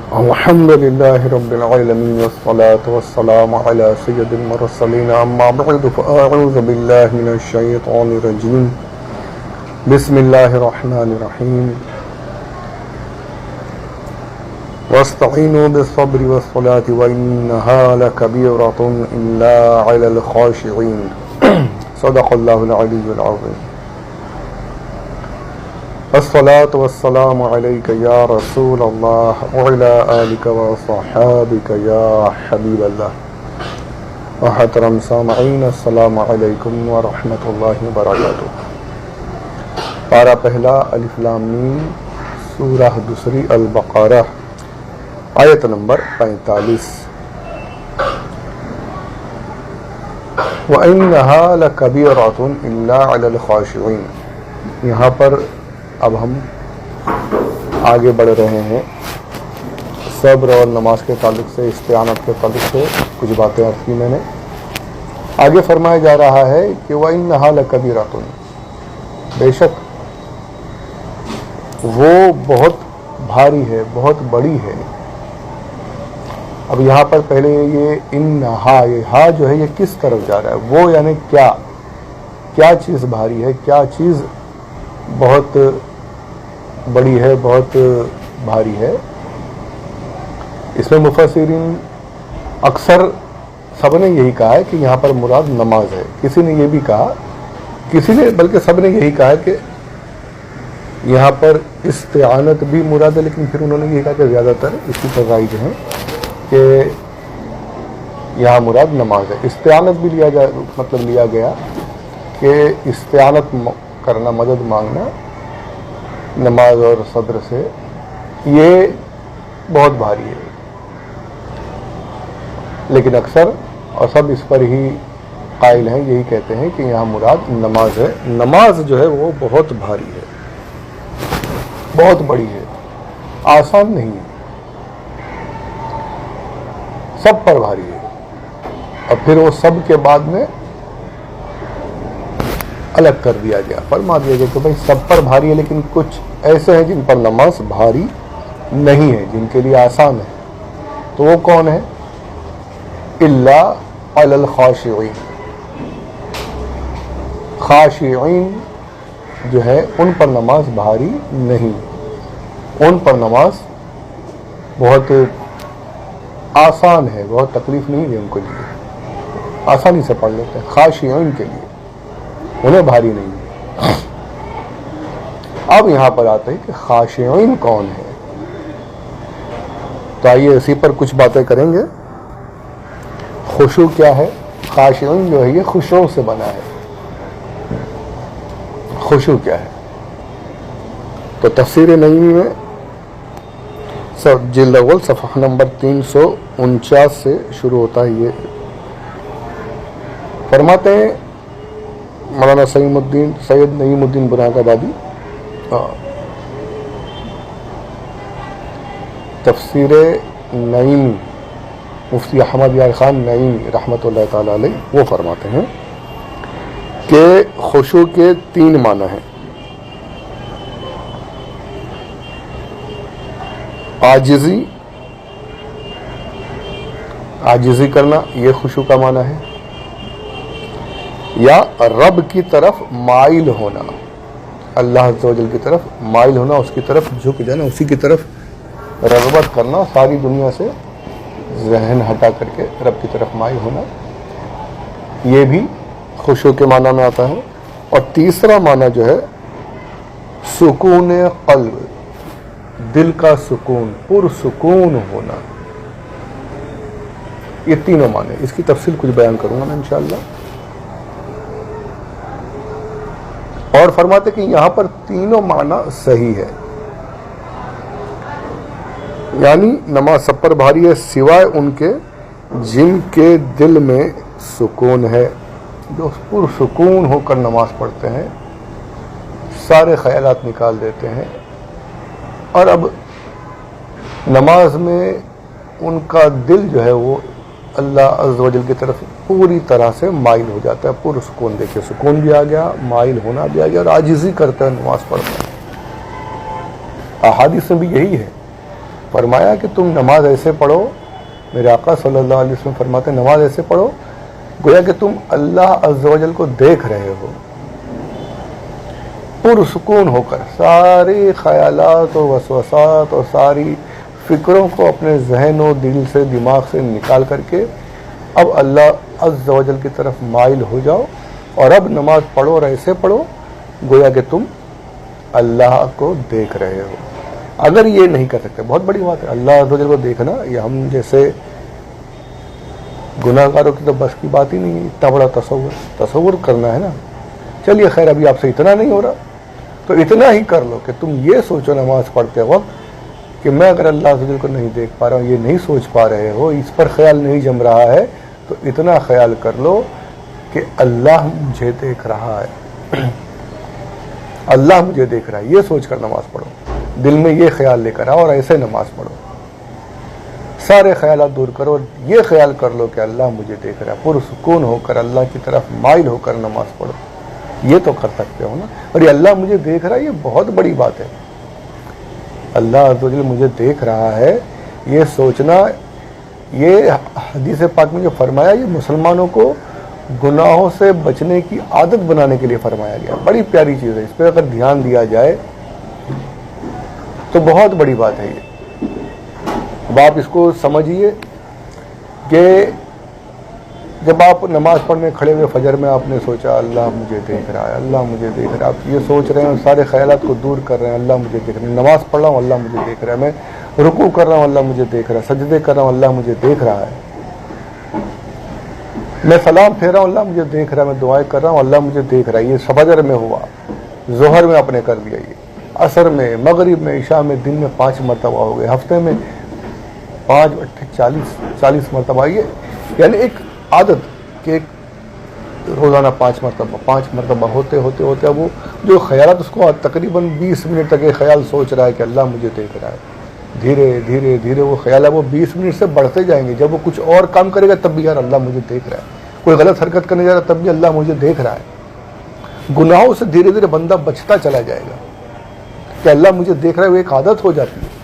الحمد لله رب العالمين والصلاة والسلام على سيد المرسلين أما بعد فأعوذ بالله من الشيطان الرجيم بسم الله الرحمن الرحيم واستعينوا بالصبر والصلاة وإنها لكبيرة إلا على الخاشعين صدق الله العلي العظيم الصلاة والسلام عليك يا رسول الله وعلى آلك وصحابك يا حبيب الله محترم سامعین السلام علیکم ورحمۃ اللہ وبرکاتہ۔ پارہ پہلا الف لام میم، سورہ دوسری البقرہ، آیت نمبر 45۔ وَإِنَّهَا لَكَبِيرَةٌ إِلَّا عَلَى الْخَاشِعِينَ۔ یہاں پر اب ہم آگے بڑھ رہے ہیں، صبر اور نماز کے تعلق سے، استعانت کے تعلق سے کچھ باتیں عرض کی میں نے۔ آگے فرمایا جا رہا ہے کہ وَإِنَّهَا لَكَبِيرَةٌ، بے شک وہ بہت بھاری ہے، بہت بڑی ہے۔ اب یہاں پر پہلے یہ انہا، یہ ہا جو ہے یہ کس طرف جا رہا ہے؟ وہ یعنی کیا چیز بھاری ہے، کیا چیز بہت بڑی ہے، بہت بھاری ہے۔ اس میں مفسرین اکثر سب نے یہی کہا ہے کہ یہاں پر مراد نماز ہے۔ کسی نے یہ بھی کہا، بلکہ سب نے یہی کہا ہے کہ یہاں پر استعانت بھی مراد ہے، لیکن پھر انہوں نے یہ کہا کہ زیادہ تر اسی پر رائج ہیں کہ یہاں مراد نماز ہے۔ استعانت بھی لیا گیا کہ استعانت کرنا، مدد مانگنا نماز اور صبر سے، یہ بہت بھاری ہے۔ لیکن اکثر اور سب اس پر ہی قائل ہیں، یہی کہتے ہیں کہ یہاں مراد نماز ہے۔ نماز جو ہے وہ بہت بھاری ہے، بہت بڑی ہے، آسان نہیں ہے، سب پر بھاری ہے۔ اور پھر وہ سب کے بعد میں الگ کر دیا گیا، فرما دیا گیا کہ بھائی سب پر بھاری ہے، لیکن کچھ ایسے ہیں جن پر نماز بھاری نہیں ہے، جن کے لیے آسان ہے۔ تو وہ کون ہے؟ الا علی الخاشعین، خاشعین جو ہے ان پر نماز بھاری نہیں، ان پر نماز بہت آسان ہے، بہت تکلیف نہیں ہے، ان کے لیے آسانی سے پڑھ لیتے ہیں۔ خاشعین کے لیے انہیں بھاری نہیں ہے۔ اب یہاں پر آتے ہیں کہ خاشعین کون ہے، تو آئیے اسی پر کچھ باتیں کریں گے۔ خشوع کیا ہے؟ خاشعین جو ہے یہ خشوع سے بنا ہے۔ خشوع کیا ہے؟ تو تفسیر نعیمی میں جلد اول صفحہ نمبر 349 سے شروع ہوتا ہے۔ یہ فرماتے ہیں مولانا سید نعیم الدین براد آبادی، تفسیر نعیمی، مفتی احمد یار خان نعیمی رحمۃ اللہ تعالی علیہ، وہ فرماتے ہیں کہ خشوع کے 3 معنی ہیں۔ عاجزی کرنا، یہ خشوع کا معنی ہے، یا رب کی طرف مائل ہونا، اللہ عز و جل کی طرف مائل ہونا، اس کی طرف جھک جانا، اسی کی طرف رغبت کرنا، ساری دنیا سے ذہن ہٹا کر کے رب کی طرف مائل ہونا، یہ بھی خشوع کے معنی میں آتا ہے۔ اور تیسرا معنی جو ہے سکون قلب، دل کا سکون، پرسکون ہونا، یہ تینوں معنی۔ اس کی تفصیل کچھ بیان کروں گا میں انشاءاللہ۔ اور فرماتے کہ یہاں پر تینوں معنی صحیح ہے، یعنی نماز سب پر بھاری ہے سوائے ان کے جن کے دل میں سکون ہے، جو پرسکون ہو کر نماز پڑھتے ہیں، سارے خیالات نکال دیتے ہیں، اور اب نماز میں ان کا دل جو ہے وہ اللہ عز و جل کی طرف پوری طرح سے مائل ہو جاتا ہے، پرسکون۔ دیکھیں سکون بھی آ گیا، مائل ہونا بھی آ گیا، اور عاجزی کرتا ہے نماز پڑھتا ہے۔ احادیث میں بھی یہی ہے، فرمایا کہ تم نماز ایسے پڑھو، میرے آقا صلی اللہ علیہ وسلم فرماتے ہیں نماز ایسے پڑھو گویا کہ تم اللہ عز و جل کو دیکھ رہے ہو، پرسکون ہو کر سارے خیالات اور وسوسات اور ساری فکروں کو اپنے ذہن و دل سے دماغ سے نکال کر کے اب اللہ عز و جل کی طرف مائل ہو جاؤ اور اب نماز پڑھو اور ایسے پڑھو گویا کہ تم اللہ کو دیکھ رہے ہو۔ اگر یہ نہیں کر سکتے، بہت بڑی بات ہے اللہ عز و جل کو دیکھنا، یہ ہم جیسے گناہ گاروں کی تو بس کی بات ہی نہیں ہے، اتنا بڑا تصور کرنا ہے نا۔ چلیے خیر، ابھی آپ سے اتنا نہیں ہو رہا تو اتنا ہی کر لو کہ تم یہ سوچو نماز پڑھتے وقت کہ میں اگر اللہ عز و جل کو نہیں دیکھ پا رہا ہوں، یہ نہیں سوچ پا رہے ہو، اس پر خیال نہیں جم رہا ہے، تو اتنا خیال کر لو کہ اللہ مجھے دیکھ رہا ہے، اللہ مجھے دیکھ رہا ہے، یہ سوچ کر نماز پڑھو، دل میں یہ خیال لے کر آؤ اور ایسے نماز پڑھو، سارے خیالات دور کرو، یہ خیال کر لو کہ اللہ مجھے دیکھ رہا ہے، پرسکون ہو کر اللہ کی طرف مائل ہو کر نماز پڑھو۔ یہ تو کر سکتے ہو نا، اور یہ اللہ مجھے دیکھ رہا ہے، یہ بہت بڑی بات ہے، اللہ عز و جل مجھے دیکھ رہا ہے، یہ سوچنا، یہ حدیث پاک میں جو فرمایا یہ مسلمانوں کو گناہوں سے بچنے کی عادت بنانے کے لیے فرمایا گیا، بڑی پیاری چیز ہے، اس پہ اگر دھیان دیا جائے تو بہت بڑی بات ہے یہ۔ اب آپ اس کو سمجھیے کہ جب آپ نماز پڑھنے کھڑے ہوئے فجر میں آپ نے سوچا اللہ مجھے دیکھ رہا ہے، اللہ مجھے دیکھ رہا ہے، آپ یہ سوچ رہے ہیں، سارے خیالات کو دور کر رہے ہیں، اللہ مجھے دیکھ رہا ہے، نماز پڑھ رہا ہوں اللہ مجھے دیکھ رہا ہے، میں رکوع کر رہا ہوں اللہ مجھے دیکھ رہا ہے، سجدے کر رہا ہوں اللہ مجھے دیکھ رہا ہے، میں سلام پھیر رہا ہوں اللہ مجھے دیکھ رہا ہے، میں دعائیں کر رہا ہوں اللہ مجھے دیکھ رہا ہے۔ یہ فجر میں ہوا، ظہر میں آپ نے کر دیا، یہ عصر میں، مغرب میں، عشاء میں، دن میں 5 مرتبہ ہو گئے، ہفتے میں 40 مرتبہ، یہ یعنی ایک عادت کہ ایک روزانہ 5 مرتبہ ہوتے اب وہ جو خیالات، اس کو تقریباً 20 منٹ تک یہ خیال سوچ رہا ہے کہ اللہ مجھے دیکھ رہا ہے، دھیرے دھیرے وہ خیال ہے وہ 20 منٹ سے بڑھتے جائیں گے، جب وہ کچھ اور کام کرے گا تب بھی یار اللہ مجھے دیکھ رہا ہے، کوئی غلط حرکت کرنے جا رہا ہے تب بھی اللہ مجھے دیکھ رہا ہے، گناہوں سے دھیرے دھیرے بندہ بچتا چلا جائے گا کہ اللہ مجھے دیکھ رہا ہے، وہ ایک عادت ہو جاتی ہے۔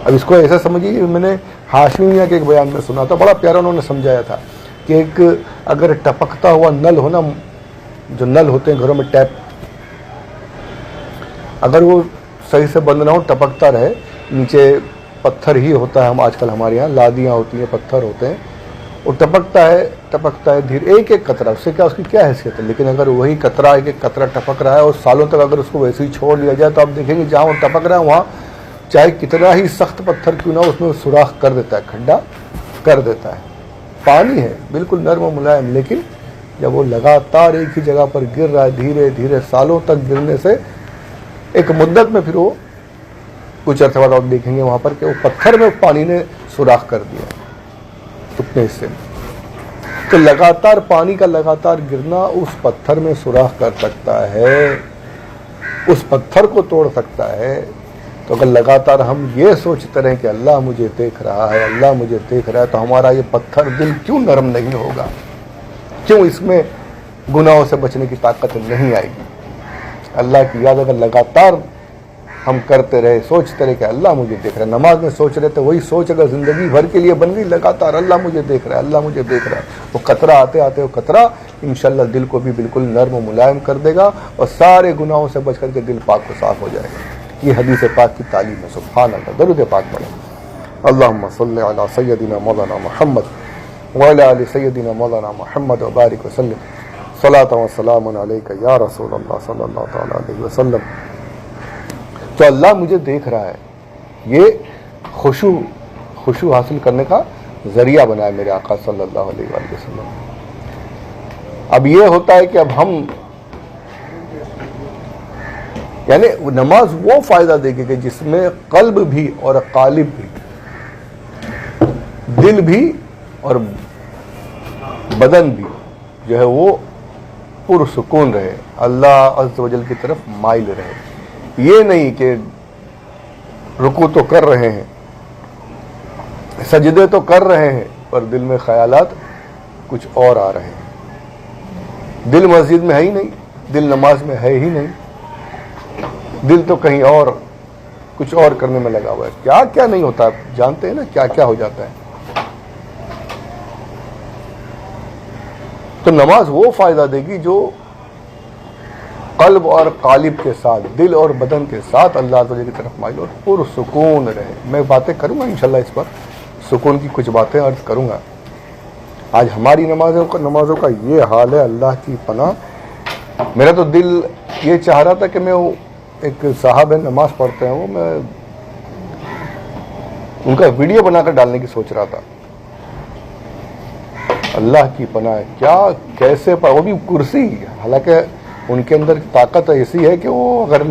اب اس کو ایسا سمجھیے، میں نے ہاشمی میاں کے ایک بیان میں سنا تھا، بڑا پیارا انہوں نے سمجھایا تھا کہ ایک اگر ٹپکتا ہوا نل ہو نا، جو نل ہوتے ہیں گھروں میں ٹیپ، اگر وہ صحیح سے بند نہ ہو، ٹپکتا رہے، نیچے پتھر ہی ہوتا ہے، ہم آج کل ہمارے یہاں لادیاں ہوتی ہیں، پتھر ہوتے ہیں، وہ ٹپکتا ہے دھیرے، ایک قطرہ، اس سے کیا، اس کی کیا حیثیت ہے، لیکن اگر وہی قطرہ ایک قطرہ ٹپک رہا ہے اور سالوں تک اگر اس کو ویسے ہی چھوڑ دیا جائے تو آپ دیکھیں گے جہاں وہ ٹپک رہا ہے وہاں چاہے کتنا ہی سخت پتھر کیوں نہ ہو، اس میں سوراخ کر دیتا ہے، کھڈا کر دیتا ہے۔ پانی ہے بالکل نرم و ملائم، لیکن جب وہ لگاتار ایک ہی جگہ پر گر رہا ہے، دھیرے دھیرے سالوں تک گرنے سے ایک مدت میں پھر وہ کچھ عرصے بعد آپ دیکھیں گے وہاں پر کہ وہ پتھر میں پانی نے سوراخ کر دیا اتنے حصے میں۔ تو لگاتار پانی کا لگاتار گرنا اس پتھر میں سوراخ کر سکتا ہے، اس پتھر کو توڑ سکتا ہے۔ تو اگر لگاتار ہم یہ سوچتے رہیں کہ اللہ مجھے دیکھ رہا ہے، اللہ مجھے دیکھ رہا ہے، تو ہمارا یہ پتھر دل کیوں نرم نہیں ہوگا، کیوں اس میں گناہوں سے بچنے کی طاقت نہیں آئے گی۔ اللہ کی یاد اگر لگاتار ہم کرتے رہے، سوچتے رہے کہ اللہ مجھے دیکھ رہا ہے، نماز میں سوچ رہے تھے، وہی سوچ اگر زندگی بھر کے لیے بن گئی لگاتار، اللہ مجھے دیکھ رہا ہے، اللہ مجھے دیکھ رہا ہے، وہ قطرہ آتے آتے وہ قطرہ انشاءاللہ دل کو بھی بالکل نرم و ملائم کر دے گا اور سارے گناہوں سے بچ کر کے دل پاک و صاف ہو جائے گا۔ یہ حدیث پاک کی تعلیم ہے، سبحان اللہ۔ درود پاک پڑھیں، اللہم صلی علی سیدنا مولانا محمد وعلی آل سیدنا مولانا محمد وبارک وسلم، صلاۃ و سلام علیک یا رسول اللہ صلی اللہ تعالی علیہ وسلم۔ تو اللہ مجھے دیکھ رہا ہے، یہ خشوع حاصل کرنے کا ذریعہ بنا ہے میرے آقا صلی اللہ علیہ وآلہ وسلم۔ اب یہ ہوتا ہے کہ اب ہم یعنی نماز وہ فائدہ دے گی کہ جس میں قلب بھی اور قالب بھی، دل بھی اور بدن بھی جو ہے وہ پرسکون رہے، اللہ عز و جل کی طرف مائل رہے۔ یہ نہیں کہ رکوع تو کر رہے ہیں، سجدے تو کر رہے ہیں، پر دل میں خیالات کچھ اور آ رہے ہیں، دل مسجد میں ہے ہی نہیں، دل نماز میں ہے ہی نہیں، دل تو کہیں اور کچھ اور کرنے میں لگا ہوا ہے. کیا کیا نہیں ہوتا ہے, جانتے ہیں نا کیا کیا ہو جاتا ہے. تو نماز وہ فائدہ دے گی جو قلب اور قالب کے ساتھ, دل اور بدن کے ساتھ اللہ تعالی کی طرف مائل اور پرسکون رہے. میں باتیں کروں گا انشاءاللہ اس پر, سکون کی کچھ باتیں عرض کروں گا. آج ہماری نمازوں کا یہ حال ہے, اللہ کی پناہ. میرا تو دل یہ چاہ رہا تھا کہ میں ایک صاحب ہے نماز پڑھتے ہیں, وہ میں ان کا ویڈیو بنا کر ڈالنے کی سوچ رہا تھا. اللہ کی پناہ ہے, کیا کیسے وہ بھی کرسی, حالانکہ ان کے اندر طاقت ایسی ہے کہ وہ اگر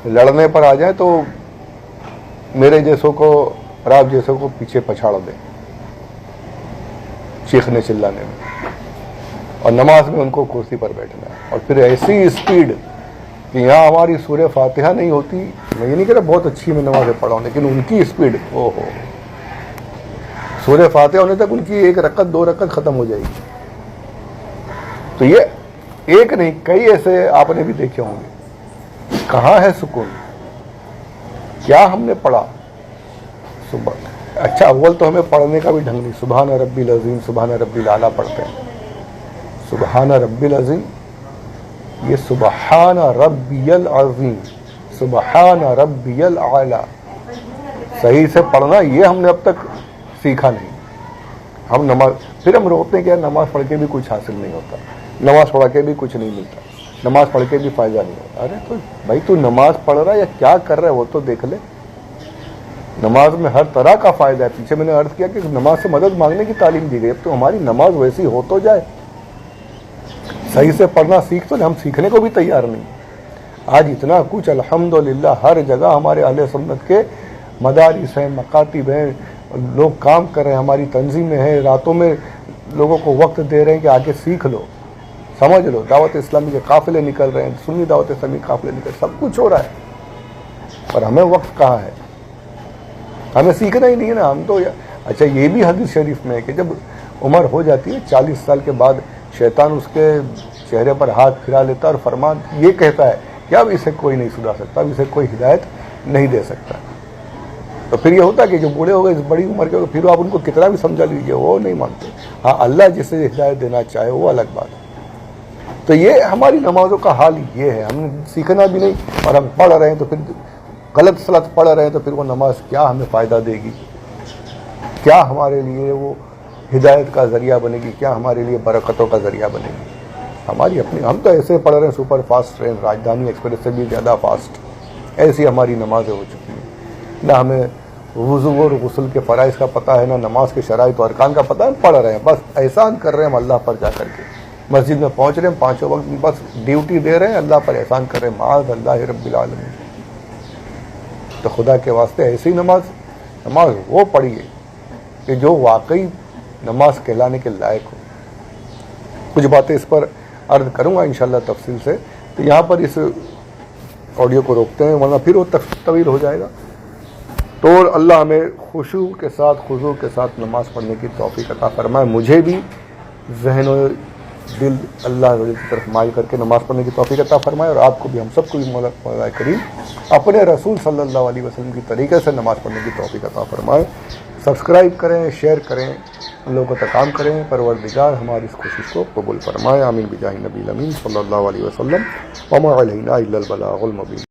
لڑنے پر آ جائیں تو میرے جیسوں کو اور آپ جیسوں کو پیچھے پچھاڑ دیں چیخنے چلانے میں, اور نماز میں ان کو کرسی پر بیٹھنا ہے. اور پھر ایسی اسپیڈ کہ یہاں ہماری سورہ فاتحہ نہیں ہوتی. میں یہ نہیں کہہ رہا بہت اچھی میں نمازیں پڑھا ہوں, لیکن ان کی اسپیڈ او ہو, سورہ فاتحہ ہونے تک ان کی 1 رکعت 2 رکعت ختم ہو جائے گی. تو یہ ایک نہیں کئی ایسے آپ نے بھی دیکھے ہوں گے. کہاں ہے سکون, کیا ہم نے پڑھا. اچھا اول تو ہمیں پڑھنے کا بھی ڈھنگ نہیں. سبحان ربی العظیم, سبحان ربی الاعلیٰ پڑھتے ہیں. سبحان ربی العظیم, یہ سبحان ربی العظیم, سبحان ربی الاعلیٰ صحیح سے پڑھنا یہ ہم نے اب تک سیکھا نہیں. ہم نماز, پھر ہم روکتے ہیں کہ نماز پڑھ کے بھی کچھ حاصل نہیں ہوتا, نماز پڑھ کے بھی کچھ نہیں ملتا, نماز پڑھ کے بھی فائدہ نہیں ہوتا. ارے تو بھائی تو نماز پڑھ رہا ہے یا کیا کر رہا ہے وہ تو دیکھ لے. نماز میں ہر طرح کا فائدہ ہے. پیچھے میں نے عرض کیا کہ نماز سے مدد مانگنے کی تعلیم دی گئی. اب تو ہماری نماز ویسی ہو تو جائے, صحیح سے پڑھنا سیکھ تو ہم سیکھنے کو بھی تیار نہیں. آج اتنا کچھ الحمدللہ ہر جگہ ہمارے اہل سنت کے مدارس ہیں, مکاتب ہیں, لوگ کام کر رہے ہیں, ہماری تنظیمیں ہیں, راتوں میں لوگوں کو وقت دے رہے ہیں کہ آگے سیکھ لو, سمجھ لو. دعوت اسلامی کے قافلے نکل رہے ہیں, سنی دعوت اسلامی قافلے نکل, سب کچھ ہو رہا ہے, پر ہمیں وقت کہاں ہے, ہمیں سیکھنا ہی نہیں ہے نا. ہم تو اچھا یہ بھی حدیث شریف میں ہے کہ جب عمر ہو جاتی ہے 40 سال کے بعد شیطان اس کے چہرے پر ہاتھ پھرا لیتا اور فرمان یہ کہتا ہے کہ اب اسے کوئی نہیں سدھار سکتا, اب اسے کوئی ہدایت نہیں دے سکتا. تو پھر یہ ہوتا ہے کہ جو بوڑھے ہو گئے, اس بڑی عمر کے ہو گئے, پھر آپ ان کو کتنا بھی سمجھا لیجیے وہ نہیں مانتے. ہاں اللہ جسے ہدایت دینا چاہے وہ الگ بات ہے. تو یہ ہماری نمازوں کا حال یہ ہے, ہم نے سیکھنا بھی نہیں اور ہم پڑھ رہے ہیں تو پھر غلط سلط پڑھ رہے ہیں, تو پھر وہ نماز کیا ہمیں فائدہ دے گی, کیا ہمارے لیے وہ ہدایت کا ذریعہ بنے گی, کیا ہمارے لیے برکتوں کا ذریعہ بنے گی. ہماری اپنی, ہم تو ایسے پڑھ رہے ہیں سپر فاسٹ ٹرین, راجدھانی ایکسپریس سے بھی زیادہ فاسٹ, ایسی ہماری نمازیں ہو چکی ہیں. نہ ہمیں وضو اور غسل کے فرائض کا پتہ ہے, نہ نماز کے شرائط و ارکان کا پتہ ہے, پڑھ رہے ہیں, بس احسان کر رہے ہیں ہم اللہ پر جا کر کے. مسجد میں پہنچ رہے ہیں, 5 وقت بس ڈیوٹی دے رہے ہیں, اللہ پر احسان کر رہے ہیں, معاذ اللہ رب العالمین. تو خدا کے واسطے ایسی نماز وہ پڑھیے کہ جو واقعی نماز کہلانے کے لائق ہو. کچھ باتیں اس پر عرض کروں گا انشاءاللہ تفصیل سے. تو یہاں پر اس آڈیو کو روکتے ہیں ورنہ پھر وہ طویل ہو جائے گا. تو اللہ ہمیں خشوع کے ساتھ, خضوع کے ساتھ نماز پڑھنے کی توفیق عطا فرمائے. مجھے بھی ذہن و دل اللہ کی طرف مائل کر کے نماز پڑھنے کی توفیق عطا فرمائے, اور آپ کو بھی, ہم سب کو بھی مولا کریم اپنے رسول صلی اللہ علیہ وسلم کی طریقے سے نماز پڑھنے کی توفیق عطا فرمائے. سبسکرائب کریں, شیئر کریں, ان لوگوں کو تکام کریں. پروردگار ہماری اس کوشش کو قبول فرمائے. آمین بجاہ نبی الامین صلی اللہ علیہ وسلم. وما علینا الا البلاغ المبین.